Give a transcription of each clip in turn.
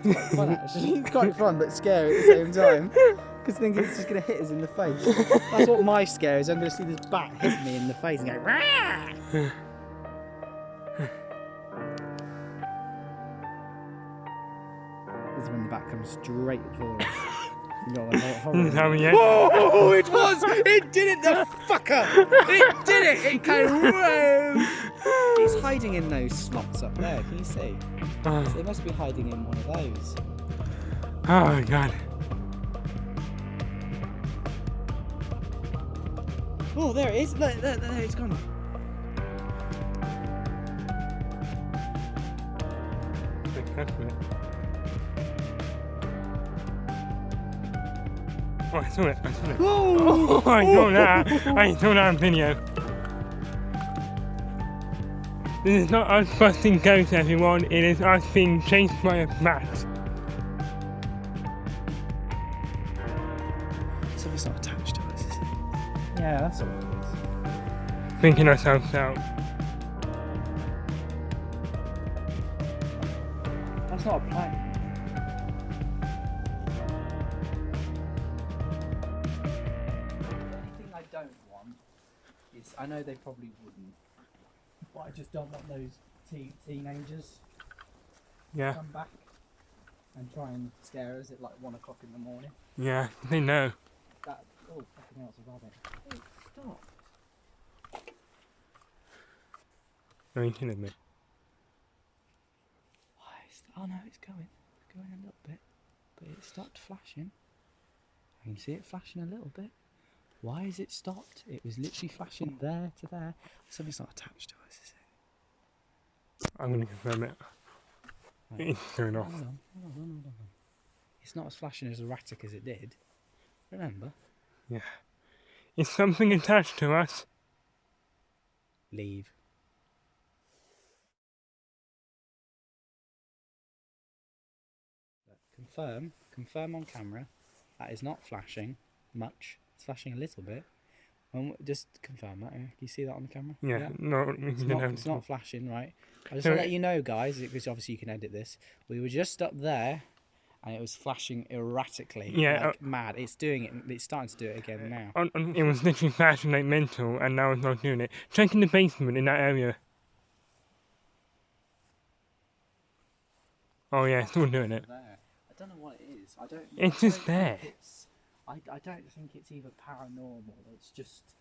It's quite fun actually. It's quite fun but scary at the same time. Because thinking it's just going to hit us in the face. That's what my scare is. I'm going to see this bat hit me in the face and go, Rah! This is when the bat comes straight for us. You got a horror. Oh, it was! It did it, the fucker! It did it! It came. Whoa! It's hiding in those slots up there. Can you see? So it must be hiding in one of those. Oh my god. Oh, there it is. Look, there, it's gone. Oh, I saw it. Oh, I saw that. I saw that on video. This is not us busting ghosts, everyone. It is us being chased by a bat. So it's not attached to us, is it? Yeah, that's all it is. Thinking ourselves out. That's not a plane. The only thing I don't want is, I know they probably wouldn't, but I just don't want those teenagers Yeah. to come back and try and scare us at like 1 o'clock in the morning. Yeah, they know. That, oh, fucking hell, it's a rabbit. Oh, stop. Are you kidding me? Why is oh no, it's going a little bit, but it stopped flashing. I can see it flashing a little bit. Why is it stopped? It was literally flashing there to there. Something's not attached to us, is it? I'm going to confirm it. Right. It's going off. Hold on. It's not as flashing as erratic as it did. Remember? Yeah. Is something attached to us? Leave. Confirm on camera. That is not flashing much. It's flashing a little bit. Just confirm that. Can you see that on the camera? Yeah. No, It's not flashing, right? I just want to let you know, guys, because obviously you can edit this. We were just up there, and it was flashing erratically, like mad. It's doing it. It's starting to do it again now. It was literally flashing like mental, and now it's not doing it. Check in the basement in that area. Oh yeah, it's still doing it. There. I don't know what it is. It's just there. I don't think it's either paranormal. It's just,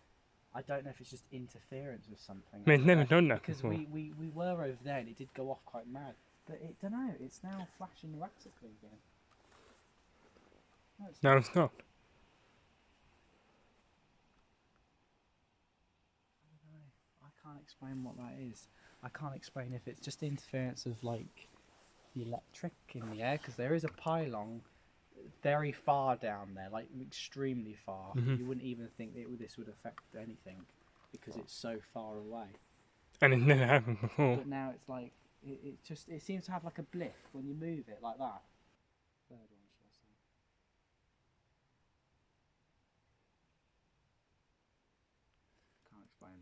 I don't know if it's just interference with something. It's never done that because before. we were over there and it did go off quite mad, but it don't know. It's now flashing erratically again. No, it's not. I can't explain what that is. I can't explain if it's just interference of like the electric in the air, because there is a pylon very far down there, like extremely far. You wouldn't even think this would affect anything because it's so far away. And it's never happened before. But now it's like it seems to have like a blip when you move it like that. Third one, shall I say? Can't explain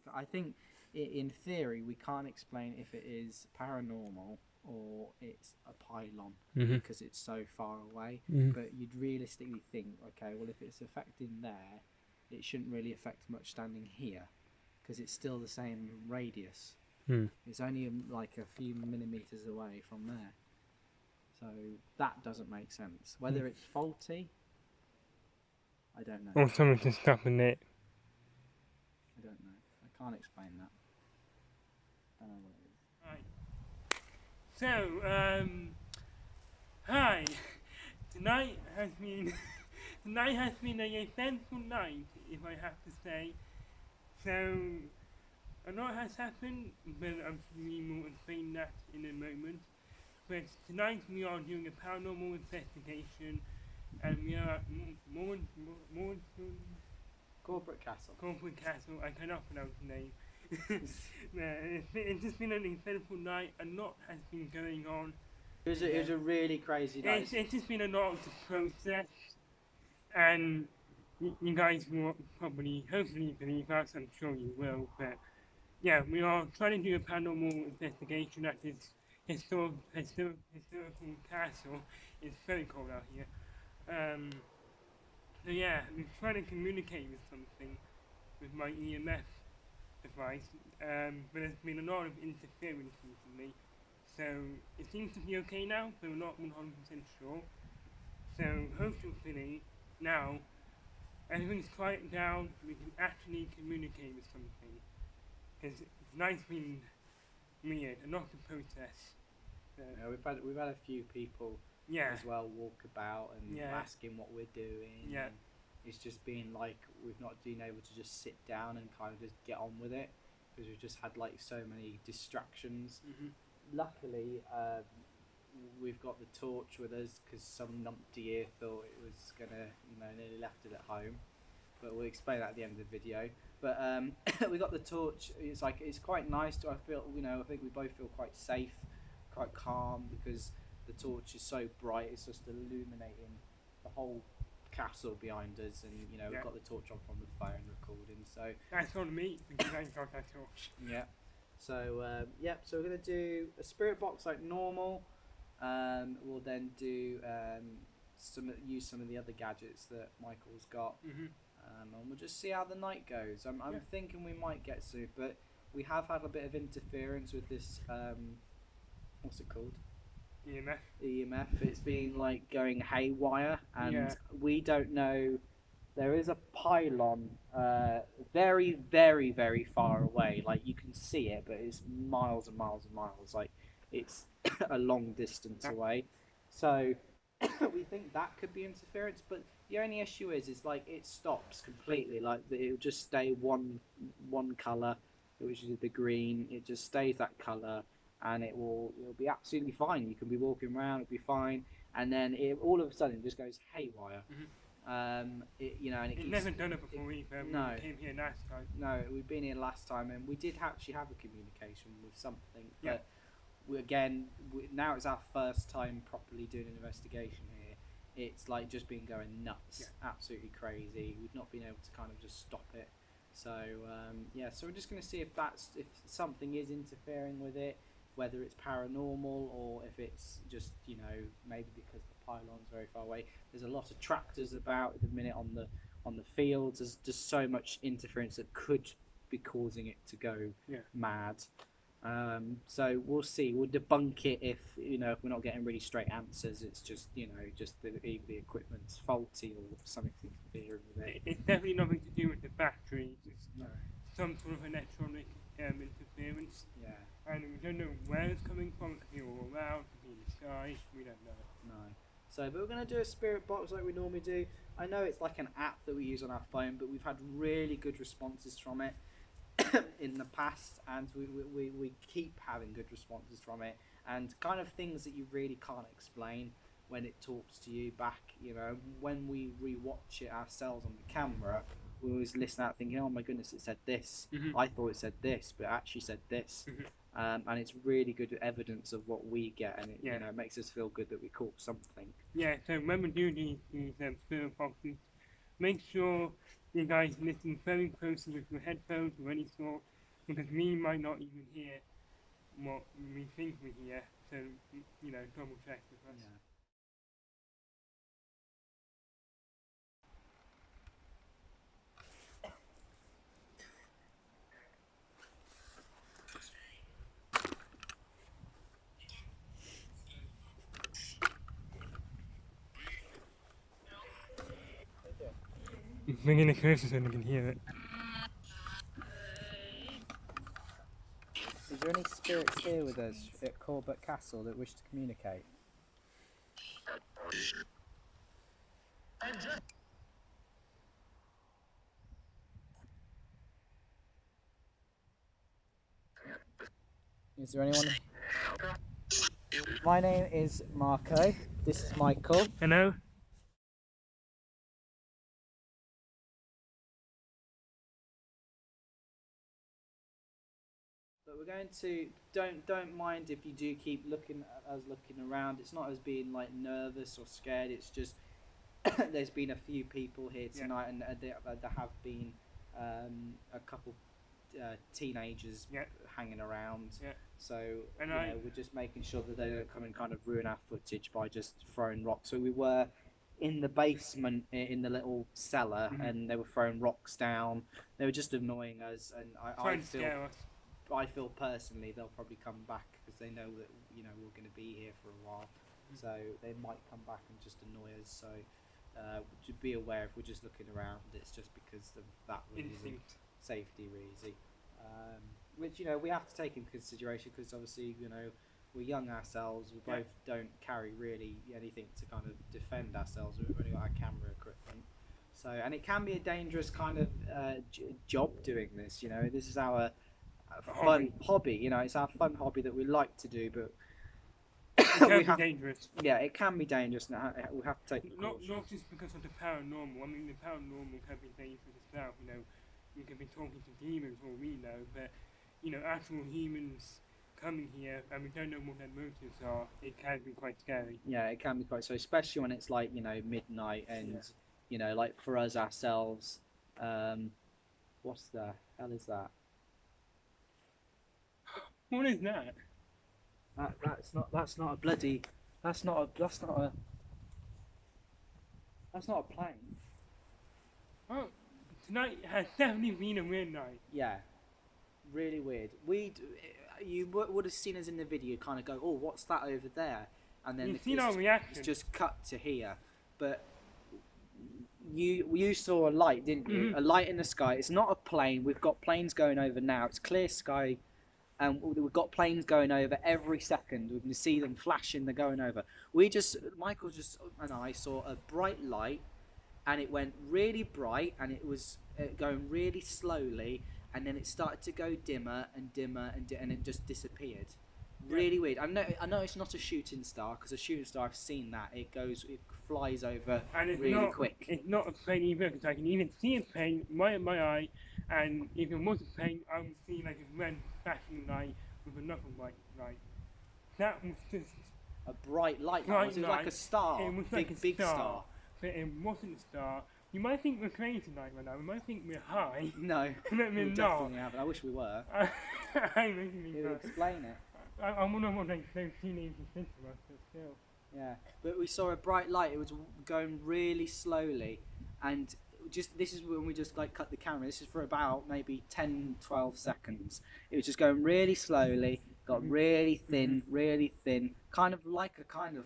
that. I think in theory we can't explain if it is paranormal or it's a pylon because it's so far away. But you'd realistically think, okay, well if it's affecting there, it shouldn't really affect much standing here because it's still the same radius. It's only like a few millimeters away from there. So that doesn't make sense. Whether it's faulty, I don't know. Or something just stopping it. I don't know. I can't explain that. Don't know what it is. Right. So, hi. Tonight has been an eventful night, if I have to say. So, a lot has happened, but I'm sure we will explain that in a moment. But tonight we are doing a paranormal investigation, and we are at Moreton Corbet Castle. I cannot pronounce the name. It's just been an eventful night. A lot has been going on. It was a really crazy night. It's just been a lot to process, and you guys will probably, hopefully believe us. I'm sure you will. But yeah, we are trying to do a paranormal investigation that is historical castle. It's very cold out here. Um, so yeah, I'm trying to communicate with something with my EMF device, but there's been a lot of interference recently. So it seems to be okay now, but we're not 100% sure. So hopefully now everything's quieted down, we can actually communicate with something. Because it's nice being weird and not to process. Yeah, we've had a few people Yeah, as well walk about and yeah, asking what we're doing, yeah, and it's just been like we've not been able to just sit down and kind of just get on with it because we've just had like so many distractions. hmm, Luckily, we've got the torch with us because some numpty ear thought it was gonna, nearly left it at home. But we'll explain that at the end of the video. But we got the torch. It's like it's quite nice. I feel, I think we both feel quite safe, quite calm because the torch is so bright. It's just illuminating the whole castle behind us, and we've yeah. got the torch on from the phone recording. So That's on me because I got that torch. yeah. So so we're gonna do a spirit box like normal. We'll then do use some of the other gadgets that Michael's got, Mm-hmm. and we'll just see how the night goes. I'm Yeah. thinking we might get through, but we have had a bit of interference with this. What's it called? EMF. EMF. It's been like going haywire, and Yeah. we don't know. There is a pylon, very, very, very far away. Like you can see it, but it's miles and miles and miles. Like it's a long distance away. So we think that could be interference, but the only issue is like it stops completely. Like it'll just stay one color, which is the green. It just stays that color, and it'll be absolutely fine. You can be walking around, it'll be fine, and then all of a sudden it just goes haywire. Mm-hmm. And it It's keeps. never done it before either. No, When we came here last time. no, we've been here last time, and we did actually have a communication with something, Yeah. but now it's our first time properly doing an investigation here. It's like just been going nuts, Yeah. absolutely crazy. We've not been able to kind of just stop it. So so we're just going to see if something is interfering with it, whether it's paranormal or if it's just maybe because the pylon's very far away. There's a lot of tractors about at the minute on the fields. There's just so much interference that could be causing it to go Yeah. mad. So we'll see. We'll debunk it if if we're not getting really straight answers. It's just just either the equipment's faulty or something's interfering with it. It's definitely nothing to do with the batteries. It's No. some sort of electronic interference. Yeah. And we don't know where it's coming from. It could be all around, it could be in the sky. We don't know. No. So, but we're gonna do a spirit box like we normally do. I know it's like an app that we use on our phone, but we've had really good responses from it in the past, and we keep having good responses from it, and kind of things that you really can't explain when it talks to you back. When we rewatch it ourselves on the camera, we always listen out thinking, oh my goodness, it said this. Mm-hmm. I thought it said this, but it actually said this. Mm-hmm. And it's really good evidence of what we get, and it Yeah. it makes us feel good that we caught something. Yeah, so when we do these spirit boxes, make sure you guys listen very closely with your headphones or any sort, because we might not even hear what we think we hear, so, double check with us. Yeah. Bring in the closer so we can hear it. Is there any spirits here with us at Corbet Castle that wish to communicate? Is there anyone? My name is Marco. This is Michael. Hello? But we're going to don't mind if you do keep looking at us looking around. It's not as being like nervous or scared. It's just there's been a few people here tonight, and there have been a couple teenagers Yeah. hanging around. Yeah. So And we're just making sure that they don't come and kind of ruin our footage by just throwing rocks. So we were in the basement in the little cellar, and they were throwing rocks down. They were just annoying us, and trying to scare us. I feel personally they'll probably come back because they know that we're going to be here for a while, so they might come back and just annoy us. So to be aware, if we're just looking around, it's just because of that reason, safety reason, which we have to take into consideration because obviously we're young ourselves. We both don't carry really anything to kind of defend ourselves. We've only got our camera equipment. So, and it can be a dangerous kind of job doing this. This is our fun hobby. It's our fun hobby that we like to do, but it can be dangerous. Yeah, it can be dangerous. And we have to take not just because of the paranormal. I mean, the paranormal can be dangerous as well. You can be talking to demons, or we know, but actual humans coming here and we don't know what their motives are. It can be quite scary. Yeah, it can be quite so, especially when it's like midnight and like for us ourselves. What's the hell is that? What is that? That's not a bloody. That's not a plane. Oh, tonight has definitely been a weird night. Yeah, really weird. You would have seen us in the video, kind of go, "Oh, what's that over there?" And then it's just cut to here. But you saw a light, didn't you? A light in the sky. It's not a plane. We've got planes going over now. It's clear sky. And we've got planes going over every second. We can see them flashing. They're going over. Michael and I saw a bright light, and it went really bright, and it was going really slowly, and then it started to go dimmer and dimmer, and it just disappeared. Really weird. I know it's not a shooting star, because a shooting star, I've seen that. It flies over really quick. It's not a plane either, because I can even see a plane right in my eye. And if it was a plane, I would see like a red flashing light with another white light. That was just a bright light. It was like a star. It was like a big star. But it wasn't a star. You might think we're crazy tonight right now. We might think we're high. No, we definitely haven't. I wish we were. You explain it. I wonder what those teenagers think of us, but still. Yeah, but we saw a bright light. It was going really slowly, and this is when we just like cut the camera. This is for about maybe 10-12 seconds. It was just going really slowly, got really thin, kind of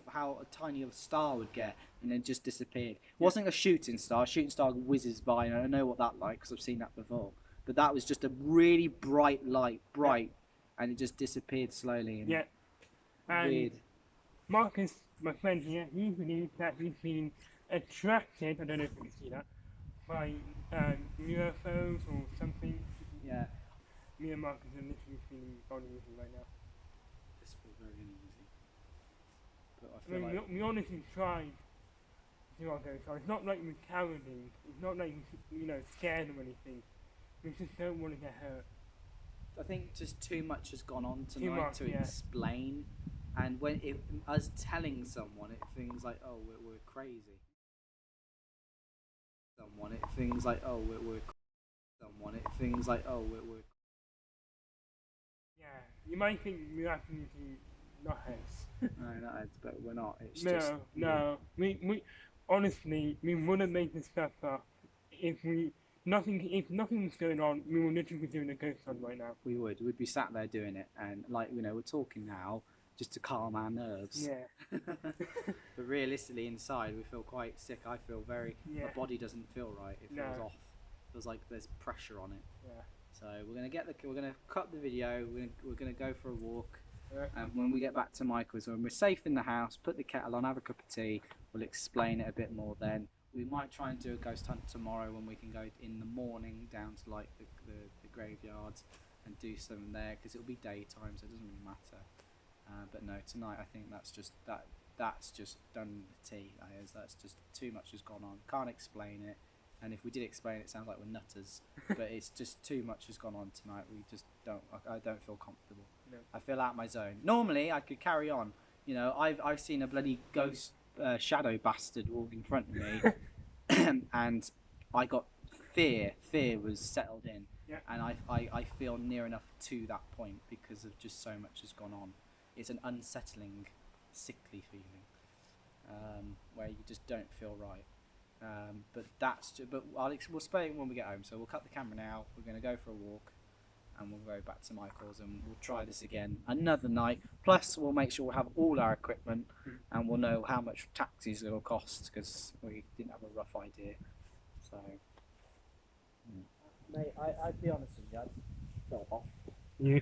how a tiny star would get, and then just disappeared. It wasn't a shooting star. A shooting star whizzes by, and I know what that like because I've seen that before. But that was just a really bright light, and it just disappeared slowly. And weird. Marcus, my friend here, he believes that he's been attracted. I don't know if you can see that. By UFOs or something. Yeah. Me and Marcus are literally feeling uneasy right now. This feels very uneasy. But I feel we honestly tried to do our ghost. It's not like we're cowardly. It's not like we're scared or anything. We just don't want to get hurt. I think just too much has gone on tonight to explain. And when us telling someone, things like, "Oh, we're crazy." Things like, "Oh, we're Yeah, you might think we're actually not heads. No, not heads, but we're not. It's no. We honestly, we wouldn't make this stuff up if nothing was going on. We would literally be doing a ghost hunt right now. We'd be sat there doing it, and we're talking now just to calm our nerves. Yeah. But realistically, inside we feel quite sick. I feel my body doesn't feel right. It feels off. It feels like there's pressure on it. Yeah. So we're gonna cut the video. We're gonna go for a walk. And when we get back to Michael's, when we're safe in the house, put the kettle on, have a cup of tea. We'll explain it a bit more then. We might try and do a ghost hunt tomorrow when we can go in the morning down to like the graveyards and do some there, because it'll be daytime, so it doesn't really matter. But no, tonight I think that's just done the tea. That's just too much has gone on. Can't explain it, and if we did explain it, it sounds like we're nutters. But it's just too much has gone on tonight. We just don't. I don't feel comfortable. No. I feel out my zone. Normally I could carry on. I've seen a bloody ghost shadow bastard walk in front of me, and I got fear. Fear was settled in. And I feel near enough to that point because of just so much has gone on. It's an unsettling, sickly feeling, where you just don't feel right. But we'll explain when we get home. So we'll cut the camera now. We're going to go for a walk, and we'll go back to Michael's, and we'll try this again another night. Plus, we'll make sure we'll have all our equipment, and we'll know how much taxis will cost because we didn't have a rough idea. So, mate, I'd be honest with you, I'd go off. Yeah.